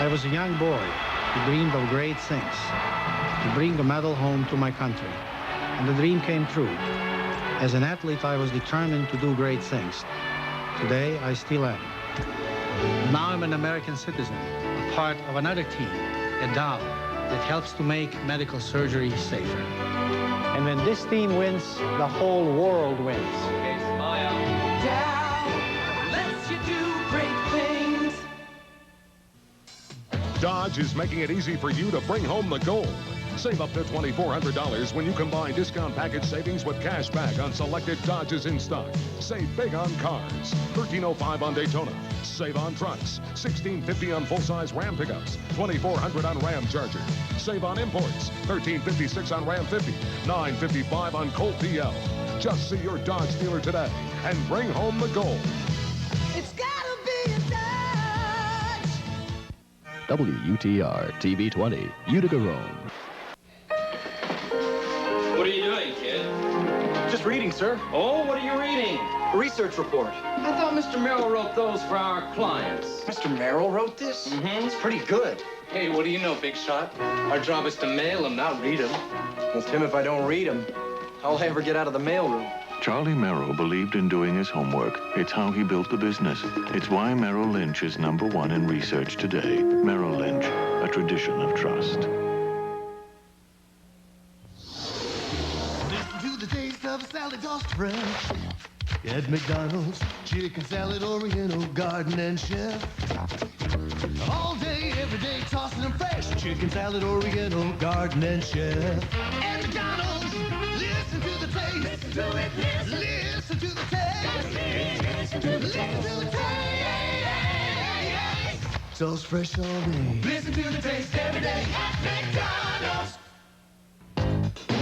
I was a young boy who dreamed of great things, to bring a medal home to my country. And the dream came true. As an athlete, I was determined to do great things. Today, I still am. Now I'm an American citizen, a part of another team, a DAO, that helps to make medical surgery safer. And when this team wins, the whole world wins. Okay, smile. DAO lets you do great things. Dodge is making it easy for you to bring home the gold. Save up to $2,400 when you combine discount package savings with cash back on selected Dodges in stock. Save big on cars. $1,305 on Daytona. Save on trucks. $1,650 on full-size Ram pickups. $2,400 on Ram Charger. Save on imports. $1,356 on Ram 50. $955 on Colt PL. Just see your Dodge dealer today and bring home the gold. It's gotta be a Dodge. WUTR TV 20, Utica, Rome. What are you doing, kid? Just reading, sir. Oh, what are you reading? A research report. I thought Mr. Merrill wrote those for our clients. Mr. Merrill wrote this? Mm-hmm. It's pretty good. Hey, what do you know, big shot? Our job is to mail them, not read them. Well, Tim, if I don't read them, how'll I ever get out of the mailroom? Charlie Merrill believed in doing his homework. It's how he built the business. It's why Merrill Lynch is #1 in research today. Merrill Lynch, a tradition of trust. Listen to the taste of a salad tossed fresh at McDonald's. Chicken salad, Oriental, garden and chef. All day, every day, tossing them fresh. Chicken salad, Oriental, garden and chef. At McDonald's, listen to the taste. Listen to it, listen to the taste. Listen to the taste. Toast fresh all day. Listen to the taste every day at McDonald's.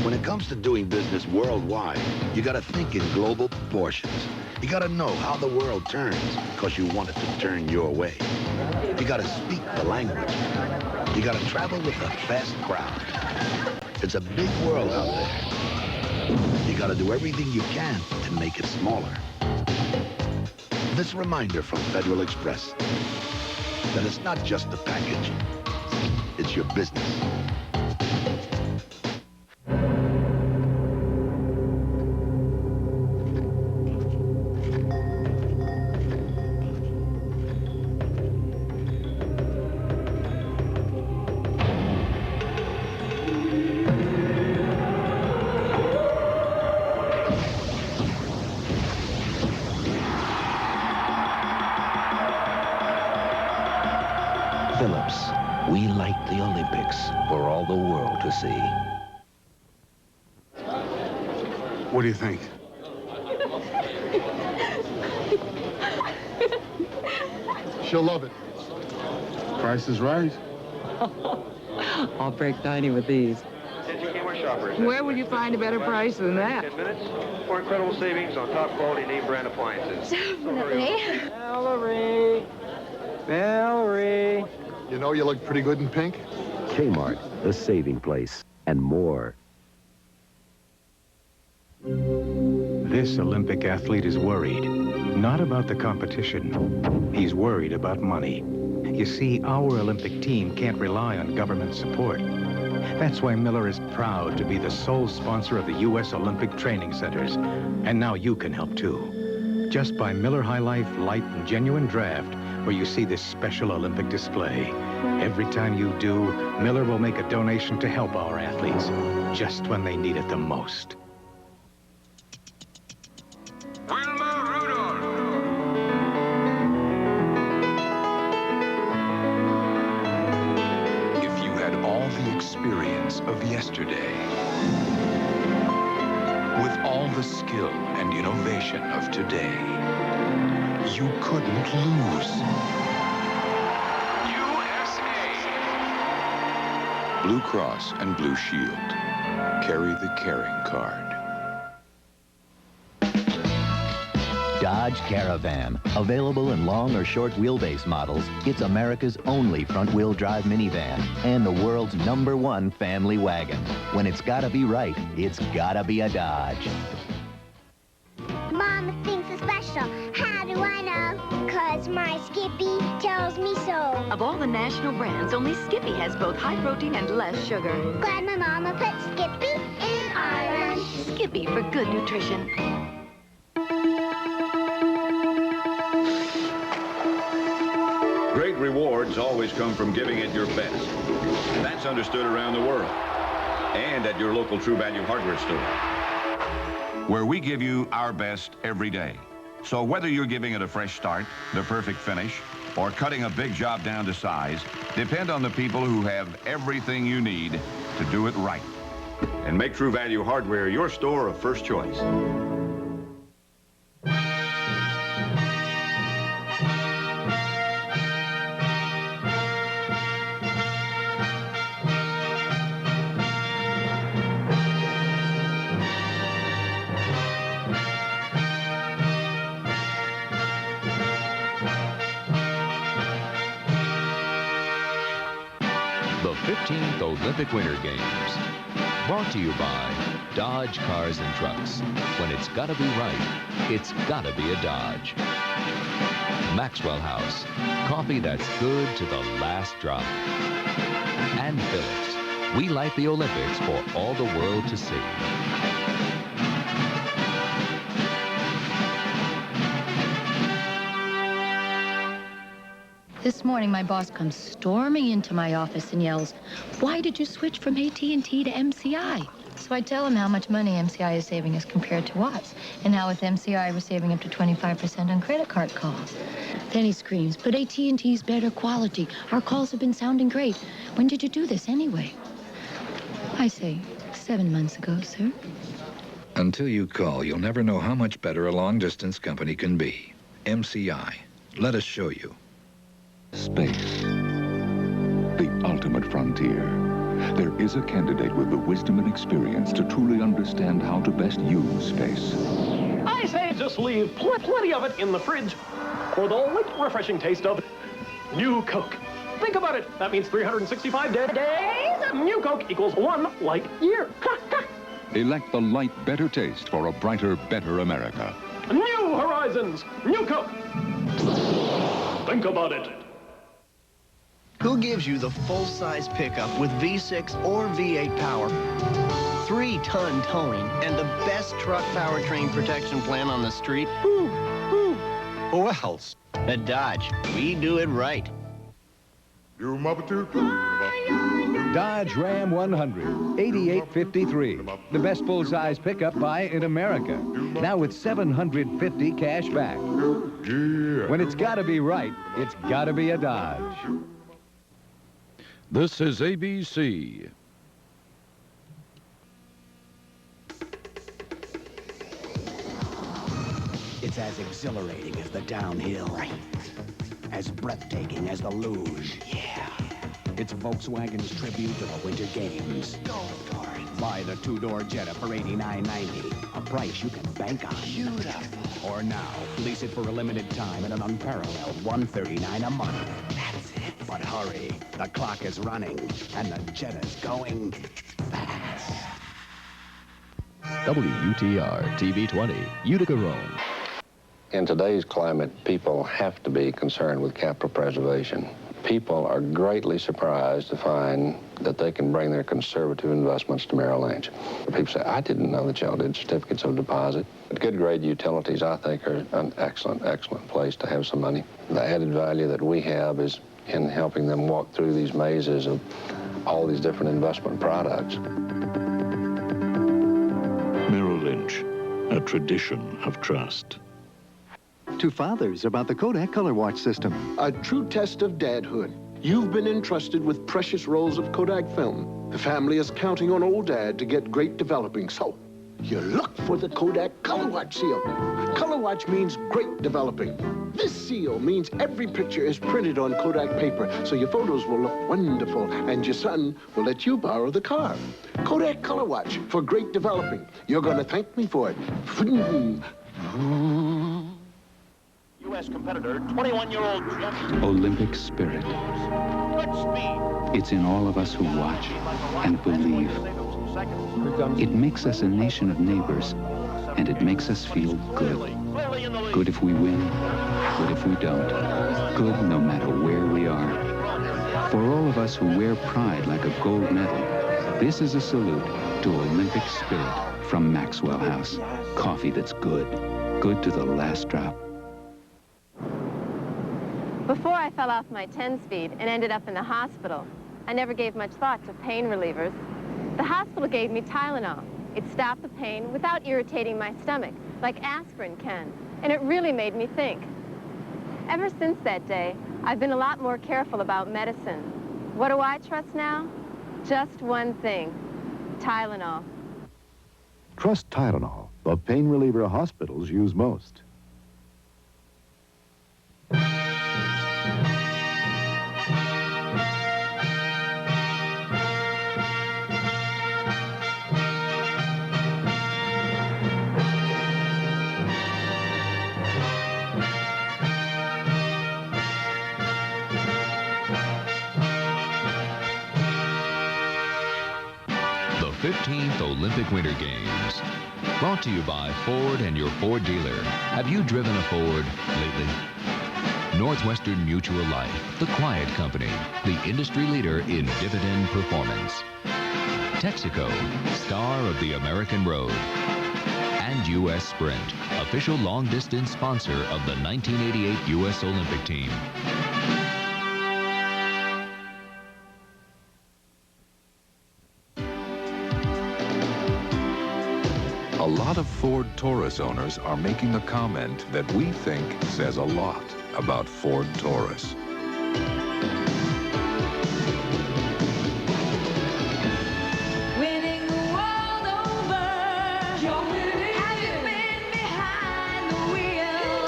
When it comes to doing business worldwide, you gotta think in global proportions. You gotta know how the world turns, because you want it to turn your way. You gotta speak the language. You gotta travel with the best crowd. It's a big world out there. You gotta do everything you can to make it smaller. This reminder from Federal Express that it's not just a package, it's your business. Phillips, we light the Olympics for all the world to see. What do you think? She'll love it. Price is right. I'll break 90 with these. Where will you find a better price than that? 10 minutes for incredible savings on top quality name brand appliances. Definitely. Valerie. Valerie. You know you look pretty good in pink. Kmart, the saving place, and more. This Olympic athlete is worried, not about the competition. He's worried about money. You see, our Olympic team can't rely on government support. That's why Miller is proud to be the sole sponsor of the U.S. Olympic Training Centers. And now you can help too. Just buy Miller High Life Light and Genuine Draft, where you see this special Olympic display. Every time you do, Miller will make a donation to help our athletes, just when they need it the most. If you had all the experience of yesterday, with all the skill and innovation of today, you couldn't lose. Blue Cross and Blue Shield. Carry the caring card. Dodge Caravan, available in long or short wheelbase models, it's America's only front-wheel drive minivan and the world's #1 family wagon. When it's gotta be right, it's gotta be a Dodge. Mom, Mama thinks it's special. How do I know? 'Cause my Skippy tells me so. Of all the national brands, only Skippy has both high protein and less sugar. Glad my mama put Skippy in our lunch. Skippy for good nutrition. Great rewards always come from giving it your best. That's understood around the world. And at your local True Value hardware store, where we give you our best every day. So whether you're giving it a fresh start, the perfect finish, or cutting a big job down to size, depend on the people who have everything you need to do it right. And make True Value hardware your store of first choice. The 15th Olympic Winter Games. Brought to you by Dodge Cars and Trucks. When it's gotta be right, it's gotta be a Dodge. Maxwell House. Coffee that's good to the last drop. And Phillips. We light the Olympics for all the world to see. This morning, my boss comes storming into my office and yells, "Why did you switch from AT&T to MCI?" So I tell him how much money MCI is saving as compared to us, and how with MCI we're saving up to 25% on credit card calls. Then he screams, "But AT&T's better quality. Our calls have been sounding great. When did you do this anyway?" I say, 7 months ago, sir. Until you call, you'll never know how much better a long-distance company can be. MCI. Let us show you. Space. The ultimate frontier. There is a candidate with the wisdom and experience to truly understand how to best use space. I say just leave plenty of it in the fridge for the light, refreshing taste of new Coke. Think about it. That means 365 days. New Coke equals 1 light year. Elect the light, better taste for a brighter, better America. New horizons. New Coke. Think about it. Who gives you the full-size pickup with V6 or V8 power, 3-ton towing, and the best truck powertrain protection plan on the street? Who else? At Dodge, we do it right. Dodge Ram 100, 8853. The best full-size pickup buy in America. Now with $750 cash back. When it's gotta be right, it's gotta be a Dodge. This is ABC. It's as exhilarating as the downhill. Right. As breathtaking as the luge. Yeah. It's Volkswagen's tribute to the Winter Games. Go for it. Buy the two-door Jetta for $89.90. A price you can bank on. Beautiful. Or now, lease it for a limited time at an unparalleled $139 a month. That's it. But hurry, the clock is running, and the Jetta's going fast. WUTR TV 20, Utica, Rome. In today's climate, people have to be concerned with capital preservation. People are greatly surprised to find that they can bring their conservative investments to Merrill Lynch. People say, "I didn't know that y'all did certificates of deposit." But good grade utilities, I think, are an excellent, excellent place to have some money. The added value that we have is in helping them walk through these mazes of all these different investment products. Merrill Lynch, a tradition of trust. To fathers about the Kodak Color Watch system. A true test of dadhood. You've been entrusted with precious rolls of Kodak film. The family is counting on old Dad to get great developing, so you look for the Kodak Color Watch seal. Color Watch means great developing. This seal means every picture is printed on Kodak paper, so your photos will look wonderful, and your son will let you borrow the car. Kodak Color Watch for great developing. You're going to thank me for it. U.S. competitor, 21-year-old Jeff. Olympic spirit. It's in all of us who watch and believe. It makes us a nation of neighbors And it makes us feel good. Good if we win, good if we don't. Good no matter where we are. For all of us who wear pride like a gold medal, this is a salute to Olympic spirit from Maxwell House. Coffee that's good. Good to the last drop. Before I fell off my 10-speed and ended up in the hospital, I never gave much thought to pain relievers. The hospital gave me Tylenol. It stopped the pain without irritating my stomach, like aspirin can, and it really made me think. Ever since that day, I've been a lot more careful about medicine. What do I trust now? Just one thing, Tylenol. Trust Tylenol, the pain reliever hospitals use most. The 15th Olympic Winter Games. Brought to you by Ford and your Ford dealer. Have you driven a Ford lately? Northwestern Mutual Life, the quiet company, the industry leader in dividend performance. Texaco, star of the American road. And U.S. Sprint, official long-distance sponsor of the 1988 U.S. Olympic team. A lot of Ford Taurus owners are making a comment that we think says a lot about Ford Taurus. Winning the world over. You're winning. Have you been behind the wheel?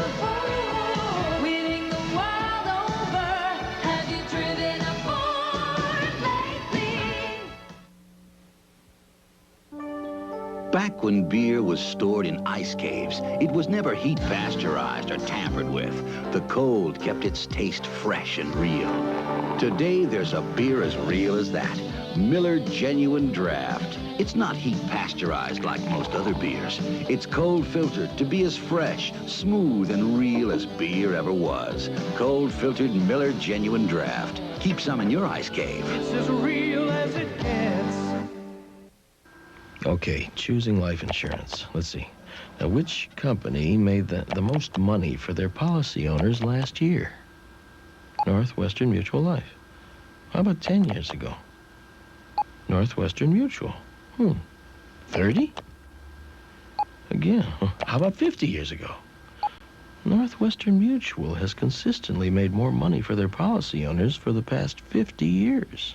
Winning the world over. Have you driven a Ford lately? Back when beer was stored in ice caves, it was never heat pasteurized or tampered with. The cold kept its taste fresh and real. Today, there's a beer as real as that. Miller Genuine Draft. It's not heat pasteurized like most other beers. It's cold filtered to be as fresh, smooth, and real as beer ever was. Cold filtered Miller Genuine Draft. Keep some in your ice cave. It's as real as it gets. Okay, choosing life insurance. Let's see. Now, which company made the most money for their policy owners last year? Northwestern Mutual Life. How about 10 years ago? Northwestern Mutual. 30? Again, how about 50 years ago? Northwestern Mutual has consistently made more money for their policy owners for the past 50 years.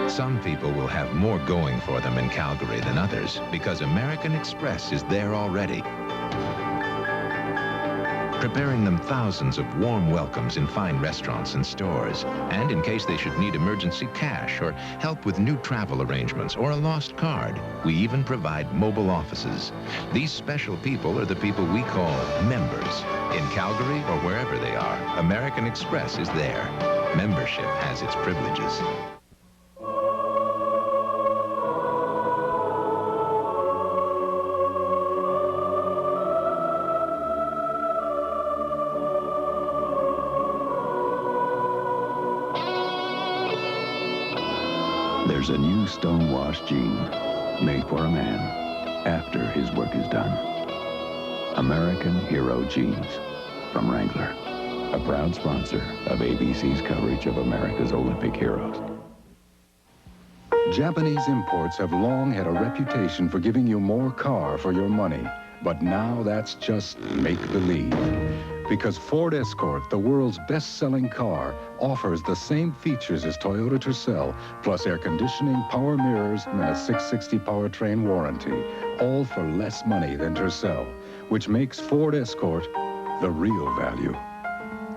Some people will have more going for them in Calgary than others because American Express is there already, preparing them thousands of warm welcomes in fine restaurants and stores. And in case they should need emergency cash or help with new travel arrangements or a lost card, we even provide mobile offices. These special people are the people we call members. In Calgary or wherever they are, American Express is there. Membership has its privileges. There's a new stone-washed jean made for a man after his work is done. American Hero Jeans from Wrangler, a proud sponsor of ABC's coverage of America's Olympic heroes. Japanese imports have long had a reputation for giving you more car for your money, but now that's just make-believe. Because Ford Escort, the world's best-selling car, offers the same features as Toyota Tercel, plus air conditioning, power mirrors, and a 660 powertrain warranty, all for less money than Tercel, which makes Ford Escort the real value.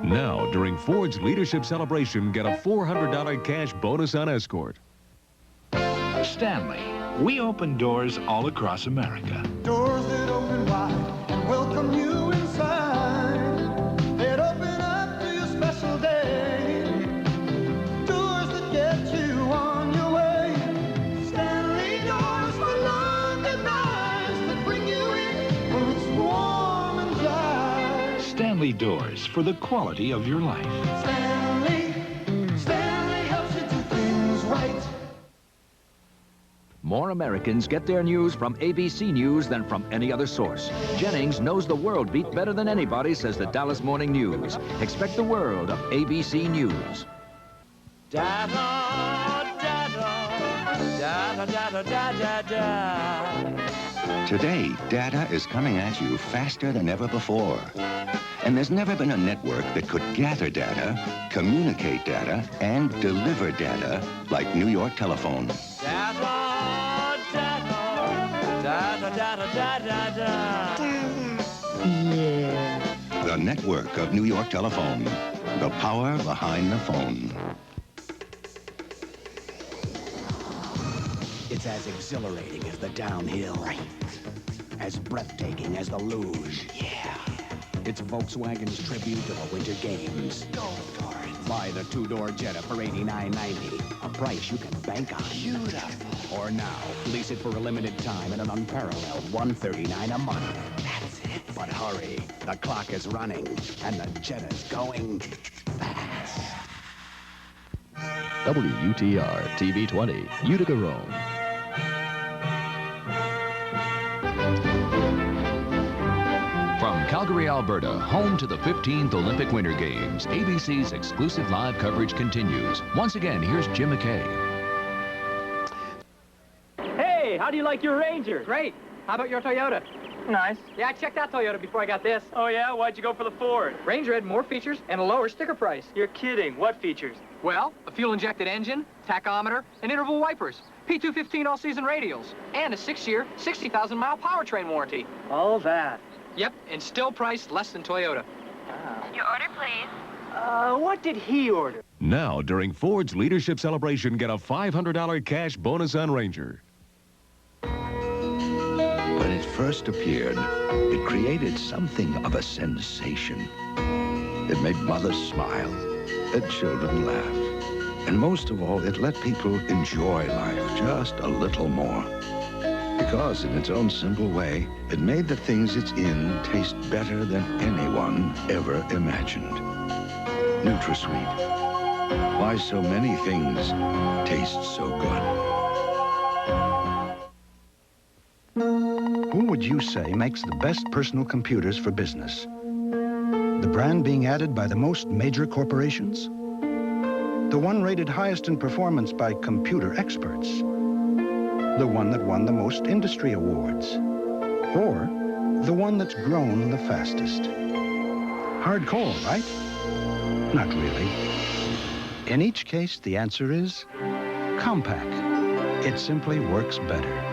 Now, during Ford's Leadership Celebration, get a $400 cash bonus on Escort. Stanley, we open doors all across America. Doors that open wide and welcome you inside. That open up to your special day. Doors that get you on your way. doors for the quality of your life. Stanley helps you do things right. More Americans get their news from ABC News than from any other source. Jennings knows the world beat better than anybody, says the Dallas Morning News. Expect the world of ABC News. Data, data, data, data, data. Today, data is coming at you faster than ever before. And there's never been a network that could gather data, communicate data, and deliver data like New York Telephone. Data, data, data, data, data, data. Yeah. The network of New York Telephone. The power behind the phone. It's as exhilarating as the downhill. Right. As breathtaking as the luge. Yeah. It's Volkswagen's tribute to the Winter Games. Go for it. Buy the two-door Jetta for $89.90. A price you can bank on. Beautiful. Or now, lease it for a limited time at an unparalleled $139 a month. That's it. But hurry, the clock is running, and the Jetta's going fast. WUTR TV 20, Utica, Rome. From Calgary, Alberta, home to the 15th Olympic Winter Games, ABC's exclusive live coverage continues. Once again, here's Jim McKay. Hey, how do you like your Ranger? Great. How about your Toyota? Nice. Yeah, I checked out Toyota before I got this. Oh, yeah? Why'd you go for the Ford? Ranger had more features and a lower sticker price. You're kidding. What features? Well, a fuel-injected engine, tachometer, and interval wipers, P215 all-season radials, and a 6-year, 60,000-mile powertrain warranty. All that. Yep, and still priced less than Toyota. Your order, please. What did he order? Now, during Ford's Leadership Celebration, get a $500 cash bonus on Ranger. When it first appeared, it created something of a sensation. It made mothers smile, and children laugh. And most of all, it let people enjoy life just a little more. Because in its own simple way, it made the things it's in taste better than anyone ever imagined. NutraSweet. Why so many things taste so good. Who would you say makes the best personal computers for business? The brand being added by the most major corporations? The one rated highest in performance by computer experts? The one that won the most industry awards? Or the one that's grown the fastest? Hardcore, right? Not really. In each case, the answer is Compaq. It simply works better.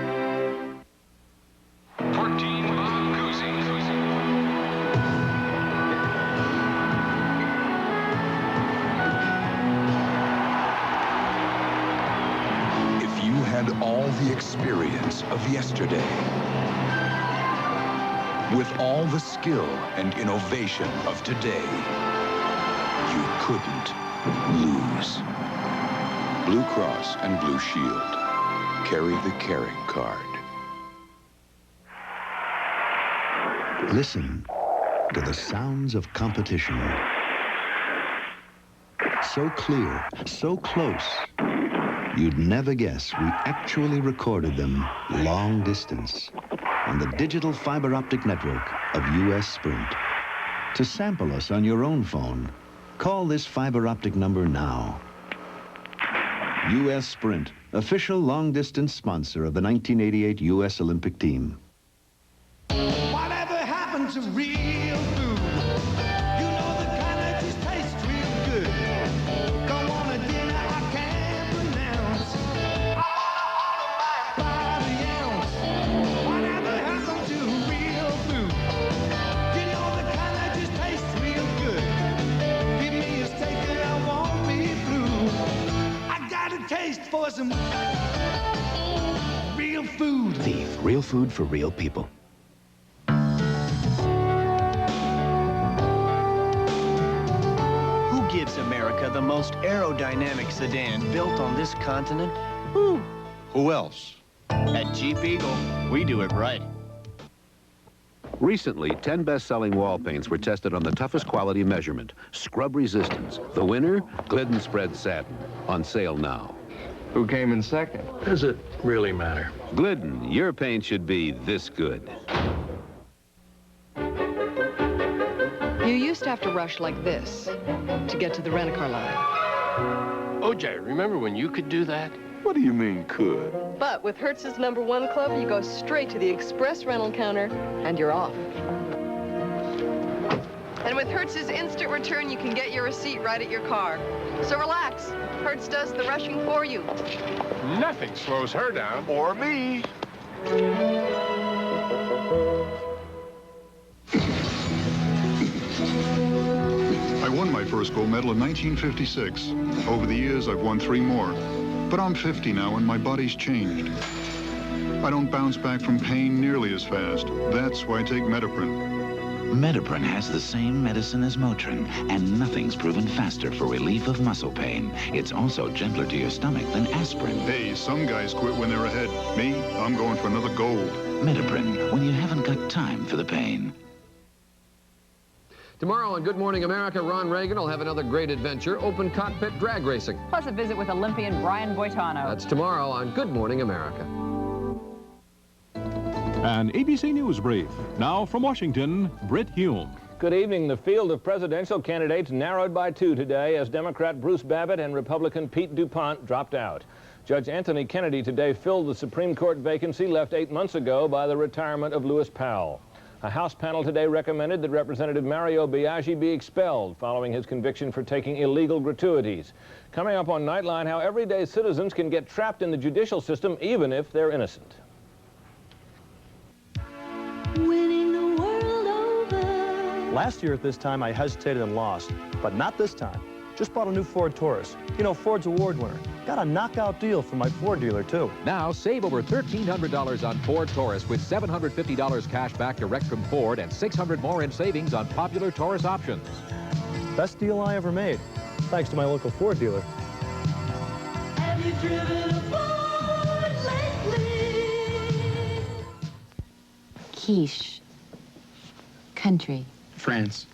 All the experience of yesterday, with all the skill and innovation of today, you couldn't lose. Blue Cross and Blue Shield. Carry the caring card. Listen to the sounds of competition. So clear, so close. You'd never guess we actually recorded them long distance on the digital fiber optic network of U.S. Sprint. To sample us on your own phone, call this fiber optic number now. U.S. Sprint, official long-distance sponsor of the 1988 U.S. Olympic team. Whatever happened to real food? You know the kind that just tastes real good. Go on a dinner I can't pronounce. By the ounce. Whatever happened to real food? You know the kind that just tastes real good. Give me a steak and I won't be through. I got a taste for some real food. Thief, real food for real people. Who gives America the most aerodynamic sedan built on this continent? Whew. Who else? At Jeep Eagle, we do it right. Recently, 10 best-selling wall paints were tested on the toughest quality measurement, scrub resistance. The winner, Glidden Spread Satin, on sale now. Who came in second? Does it really matter? Glidden, your paint should be this good. You used to have to rush like this to get to the rent-a-car line. OJ, remember when you could do that? What do you mean, could? But with Hertz's #1 club, you go straight to the express rental counter, and you're off. And with Hertz's instant return, you can get your receipt right at your car. So relax. Hertz does the rushing for you. Nothing slows her down. Or me. I won my first gold medal in 1956. Over the years, I've won 3 more. But I'm 50 now, and my body's changed. I don't bounce back from pain nearly as fast. That's why I take Metaprin. Metaprin has the same medicine as Motrin, and nothing's proven faster for relief of muscle pain. It's also gentler to your stomach than aspirin. Hey, some guys quit when they're ahead. Me, I'm going for another gold. Metaprin, when you haven't got time for the pain. Tomorrow on Good Morning America, Ron Reagan will have another great adventure, open cockpit drag racing. Plus a visit with Olympian Brian Boitano. That's tomorrow on Good Morning America. An ABC News brief. Now from Washington, Britt Hume. Good evening. The field of presidential candidates narrowed by 2 today as Democrat Bruce Babbitt and Republican Pete DuPont dropped out. Judge Anthony Kennedy today filled the Supreme Court vacancy left 8 months ago by the retirement of Lewis Powell. A House panel today recommended that Representative Mario Biaggi be expelled following his conviction for taking illegal gratuities. Coming up on Nightline, how everyday citizens can get trapped in the judicial system even if they're innocent. Winning the world over. Last year at this time, I hesitated and lost, but not this time. Just bought a new Ford Taurus. You know, Ford's award winner. Got a knockout deal from my Ford dealer, too. Now, save over $1,300 on Ford Taurus with $750 cash back direct from Ford and $600 more in savings on popular Taurus options. Best deal I ever made, thanks to my local Ford dealer. Have you driven a Ford lately? Quiche. Country. France.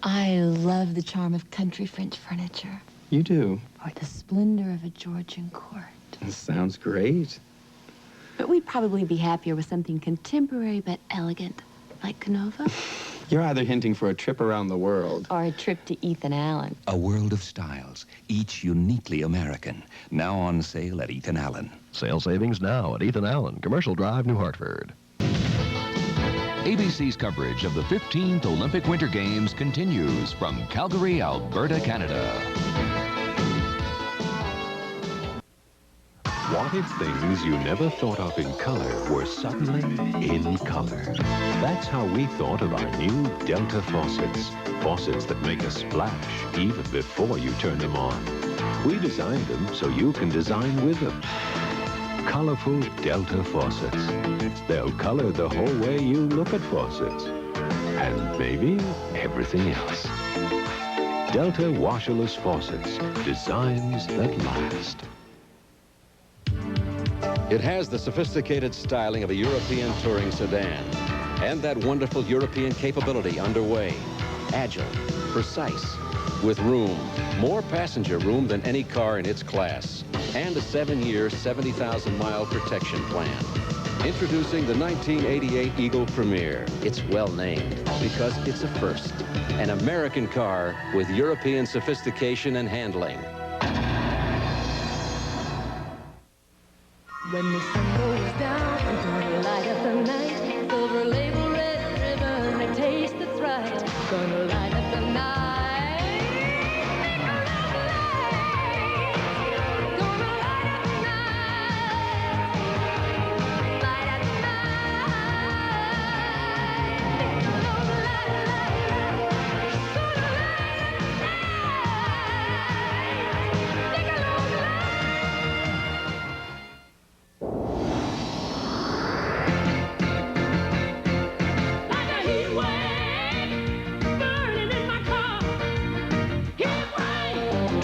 I love the charm of country French furniture. You do? Or the splendor of a Georgian court. Sounds great. But we'd probably be happier with something contemporary but elegant, like Canova. You're either hinting for a trip around the world. Or a trip to Ethan Allen. A world of styles, each uniquely American. Now on sale at Ethan Allen. Sale savings now at Ethan Allen, Commercial Drive, New Hartford. ABC's coverage of the 15th Olympic Winter Games continues from Calgary, Alberta, Canada. What if things you never thought of in color were suddenly in color? That's how we thought of our new Delta faucets. Faucets that make a splash even before you turn them on. We designed them so you can design with them. Colorful Delta faucets. They'll color the whole way you look at faucets. And maybe everything else. Delta washerless faucets. Designs that last. It has the sophisticated styling of a European touring sedan and that wonderful European capability underway. Agile, precise, with room, more passenger room than any car in its class, and a 7-year, 70,000-mile protection plan. Introducing the 1988 Eagle Premier. It's well named because it's a first. An American car with European sophistication and handling. When the sun goes down and gonna light up the night, silver label, red ribbon, a taste that's right. Gonna light up the night.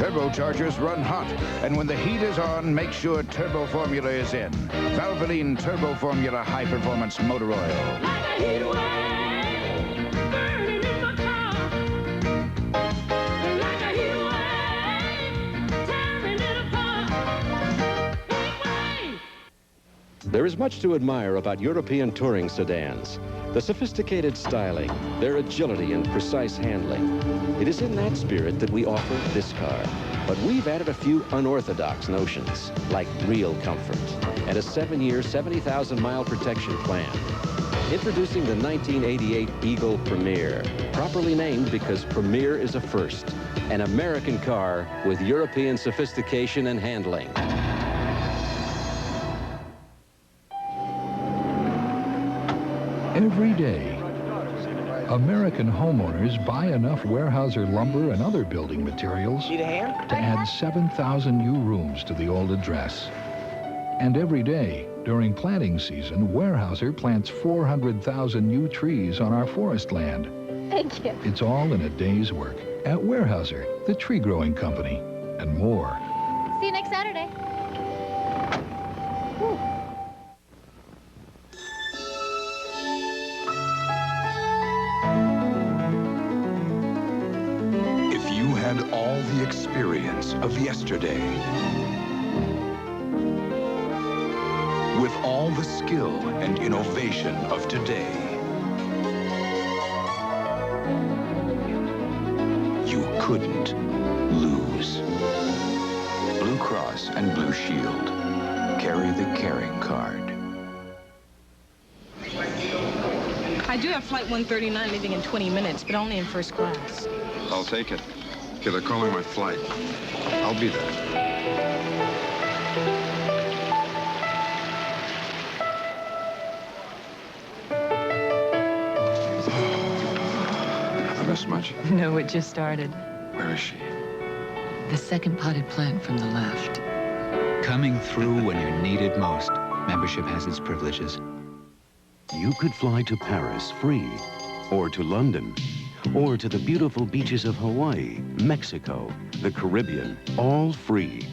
Turbochargers run hot, and when the heat is on, make sure Turbo Formula is in. Valvoline Turbo Formula High Performance Motor Oil. There is much to admire about European touring sedans. The sophisticated styling, their agility and precise handling. It is in that spirit that we offer this car. But we've added a few unorthodox notions, like real comfort, and a 7-year, 70,000-mile protection plan. Introducing the 1988 Eagle Premier, properly named because Premier is a first, an American car with European sophistication and handling. Every day, American homeowners buy enough Weyerhaeuser lumber and other building materials to add 7,000 new rooms to the old address. And every day, during planting season, Weyerhaeuser plants 400,000 new trees on our forest land. Thank you. It's all in a day's work at Weyerhaeuser, the tree growing company, and more. See you next Saturday. All the experience of yesterday, with all the skill and innovation of today, you couldn't lose. Blue Cross and Blue Shield. Carry the caring card. I do have flight 139 leaving in 20 minutes, but only in first class. I'll take it. Okay, they're calling my flight. I'll be there. Have I missed much? No, it just started. Where is she? The second potted plant from the left. Coming through when you're needed most. Membership has its privileges. You could fly to Paris free, or to London, or to the beautiful beaches of Hawaii, Mexico, the Caribbean, all free.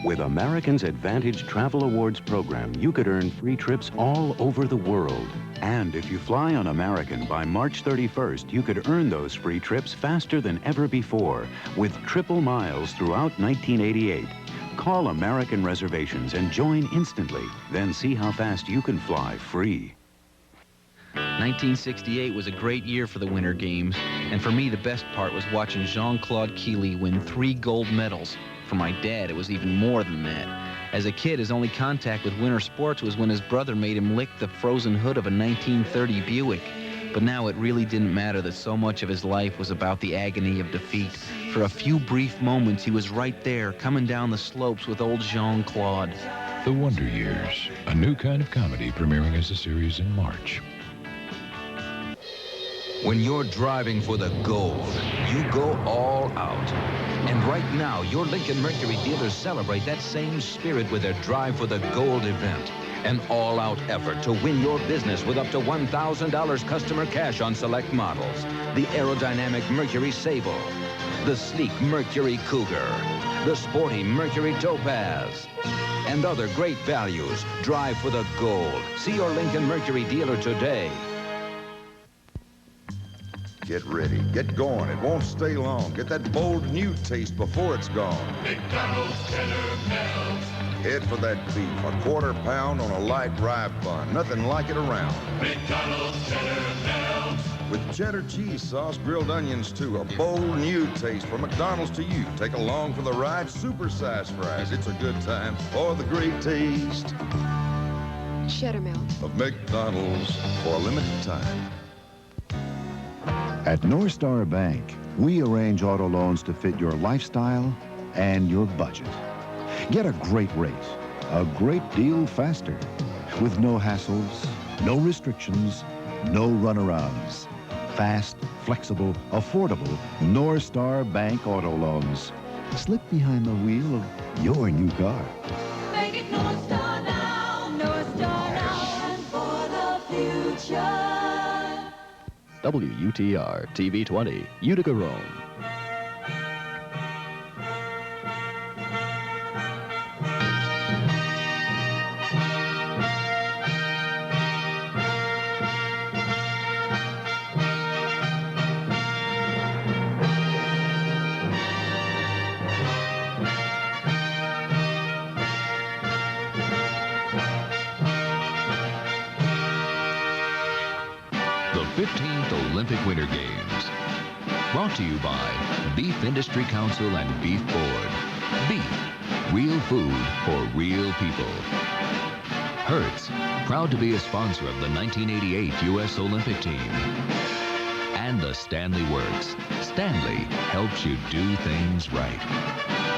With American's Advantage Travel Awards program, you could earn free trips all over the world. And if you fly on American by March 31st, you could earn those free trips faster than ever before, with triple miles throughout 1988. Call American Reservations and join instantly. Then see how fast you can fly free. 1968 was a great year for the Winter Games, and for me the best part was watching Jean-Claude Keely win 3 gold medals. For my dad, it was even more than that. As a kid, his only contact with winter sports was when his brother made him lick the frozen hood of a 1930 Buick. But now it really didn't matter that so much of his life was about the agony of defeat. For a few brief moments, he was right there, coming down the slopes with old Jean-Claude. The Wonder Years, a new kind of comedy premiering as a series in March. When you're driving for the gold, you go all out. And right now, your Lincoln Mercury dealers celebrate that same spirit with their Drive for the Gold event. An all-out effort to win your business with up to $1,000 customer cash on select models. The aerodynamic Mercury Sable, the sleek Mercury Cougar, the sporty Mercury Topaz, and other great values. Drive for the gold. See your Lincoln Mercury dealer today. Get ready. Get going. It won't stay long. Get that bold new taste before it's gone. McDonald's cheddar melts. Head for that beef. A quarter pound on a light rye bun. Nothing like it around. McDonald's cheddar melts. With cheddar cheese sauce, grilled onions too. A bold new taste from McDonald's to you. Take along for the ride. Super-sized fries. It's a good time for the great taste. Cheddar melt. Of McDonald's for a limited time. At North Star Bank, we arrange auto loans to fit your lifestyle and your budget. Get a great rate, a great deal faster, with no hassles, no restrictions, no runarounds. Fast, flexible, affordable North Star Bank auto loans. Slip behind the wheel of your new car. Make it North Star now, North Star now, and for the future. WUTR TV 20, Utica, Rome. Olympic Winter Games. Brought to you by Beef Industry Council and Beef Board. Beef, real food for real people. Hertz, proud to be a sponsor of the 1988 U.S. Olympic team. And the Stanley Works. Stanley helps you do things right.